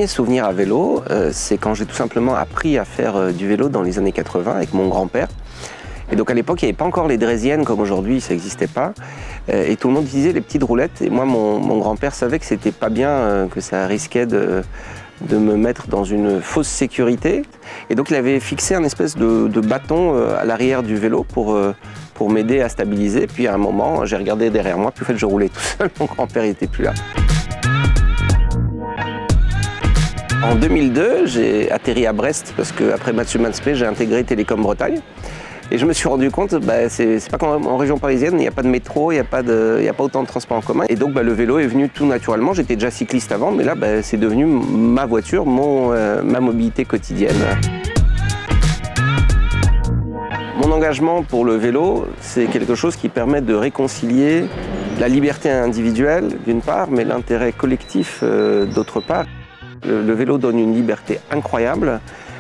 premier souvenir à vélo, c'est quand j'ai tout simplement appris à faire du vélo dans les années 80 avec mon grand-père. Et donc à l'époque, il n'y avait pas encore les draisiennes comme aujourd'hui, ça n'existait pas. Et tout le monde utilisait les petites roulettes. Et moi, mon grand-père savait que c'était pas bien, que ça risquait de me mettre dans une fausse sécurité. Et donc il avait fixé un espèce de bâton à l'arrière du vélo pour m'aider à stabiliser. Puis à un moment, j'ai regardé derrière moi, puis en fait, je roulais tout seul. Mon grand-père n'était plus là. En 2002, j'ai atterri à Brest parce qu'après Mathieu Mansplay, j'ai intégré Télécom Bretagne. Et je me suis rendu compte, c'est pas comme en région parisienne, il n'y a pas de métro, il n'y a pas autant de transports en commun. Et donc le vélo est venu tout naturellement. J'étais déjà cycliste avant, mais là c'est devenu ma voiture, ma mobilité quotidienne. Mon engagement pour le vélo, c'est quelque chose qui permet de réconcilier la liberté individuelle d'une part, mais l'intérêt collectif d'autre part. Le vélo donne une liberté incroyable.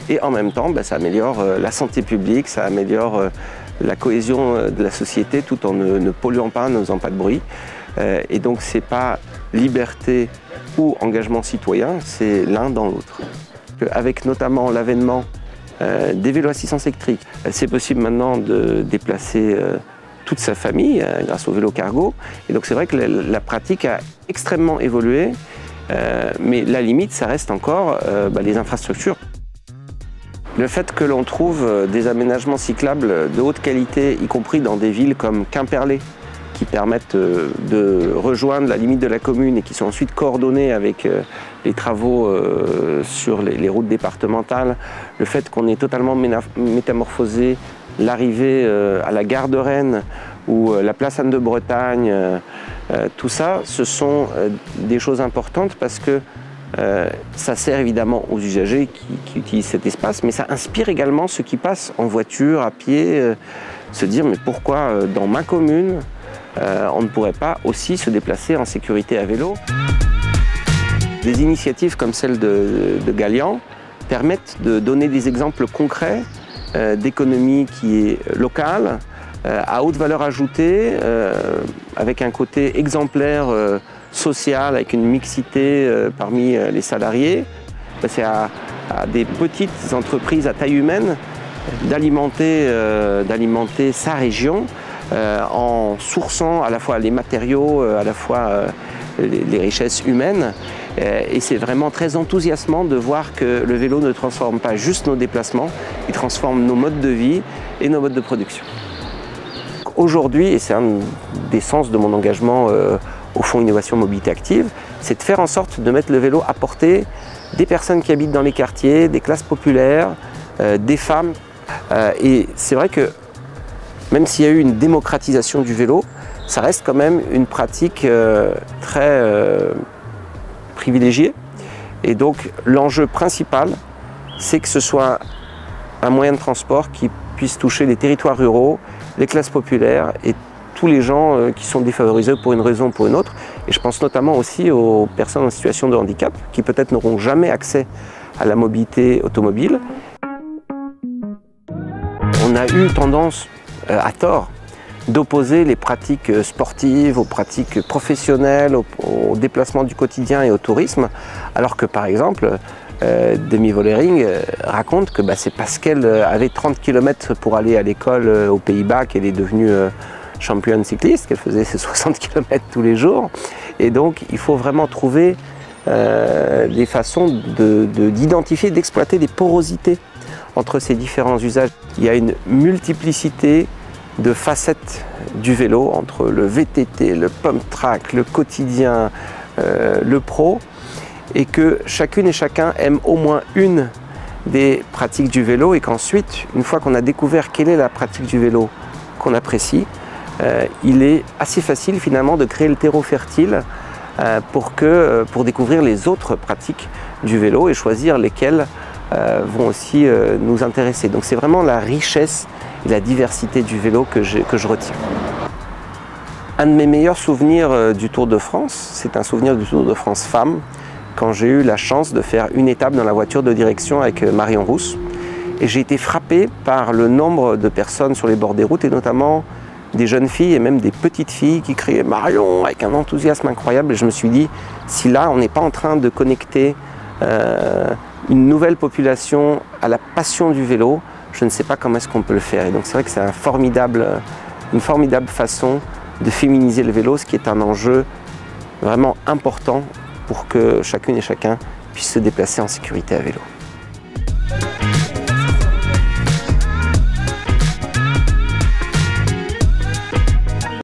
Et en même temps, ça améliore la santé publique, ça améliore la cohésion de la société tout en ne polluant pas, ne faisant pas de bruit. Et donc c'est pas liberté ou engagement citoyen, c'est l'un dans l'autre. Avec notamment l'avènement des vélos assistance électrique, c'est possible maintenant de déplacer toute sa famille grâce au vélo cargo. Et donc c'est vrai que la pratique a extrêmement évolué, mais la limite, ça reste encore les infrastructures. Le fait que l'on trouve des aménagements cyclables de haute qualité, y compris dans des villes comme Quimperlé, qui permettent de rejoindre la limite de la commune et qui sont ensuite coordonnés avec les travaux sur les routes départementales, le fait qu'on ait totalement métamorphosé l'arrivée à la gare de Rennes ou la place Anne de Bretagne, tout ça, ce sont des choses importantes parce que ça sert évidemment aux usagers qui utilisent cet espace, mais ça inspire également ceux qui passent en voiture, à pied, se dire mais pourquoi dans ma commune on ne pourrait pas aussi se déplacer en sécurité à vélo. Des initiatives comme celle de Galian permettent de donner des exemples concrets d'économie qui est locale, à haute valeur ajoutée, avec un côté exemplaire social, avec une mixité parmi les salariés. C'est à des petites entreprises à taille humaine d'alimenter sa région en sourçant à la fois les matériaux, à la fois les richesses humaines. Et c'est vraiment très enthousiasmant de voir que le vélo ne transforme pas juste nos déplacements, il transforme nos modes de vie et nos modes de production. Aujourd'hui, et c'est un des sens de mon engagement au Fonds Innovation Mobilité Active, c'est de faire en sorte de mettre le vélo à portée des personnes qui habitent dans les quartiers, des classes populaires, des femmes. Et c'est vrai que même s'il y a eu une démocratisation du vélo, ça reste quand même une pratique très privilégiée. Et donc l'enjeu principal, c'est que ce soit un moyen de transport qui puisse toucher les territoires ruraux, les classes populaires et tous les gens qui sont défavorisés pour une raison ou pour une autre. Et je pense notamment aussi aux personnes en situation de handicap qui peut-être n'auront jamais accès à la mobilité automobile. On a eu tendance, à tort, d'opposer les pratiques sportives aux pratiques professionnelles, au déplacement du quotidien et au tourisme, alors que par exemple, Demi Vollering raconte que c'est parce qu'elle avait 30 km pour aller à l'école aux Pays-Bas qu'elle est devenue championne cycliste, qu'elle faisait ses 60 km tous les jours. Et donc il faut vraiment trouver des façons d'identifier, d'exploiter des porosités entre ces différents usages. Il y a une multiplicité de facettes du vélo entre le VTT, le pump track, le quotidien, le pro, et que chacune et chacun aime au moins une des pratiques du vélo et qu'ensuite, une fois qu'on a découvert quelle est la pratique du vélo qu'on apprécie, il est assez facile finalement de créer le terreau fertile pour découvrir les autres pratiques du vélo et choisir lesquelles vont aussi nous intéresser. Donc c'est vraiment la richesse et la diversité du vélo que je retiens. Un de mes meilleurs souvenirs du Tour de France, c'est un souvenir du Tour de France Femmes, quand j'ai eu la chance de faire une étape dans la voiture de direction avec Marion Rousse. Et j'ai été frappé par le nombre de personnes sur les bords des routes, et notamment des jeunes filles et même des petites filles qui criaient « Marion » avec un enthousiasme incroyable. Et je me suis dit, si là, on n'est pas en train de connecter une nouvelle population à la passion du vélo, je ne sais pas comment est-ce qu'on peut le faire. Et donc c'est vrai que c'est une formidable façon de féminiser le vélo, ce qui est un enjeu vraiment important pour que chacune et chacun puisse se déplacer en sécurité à vélo.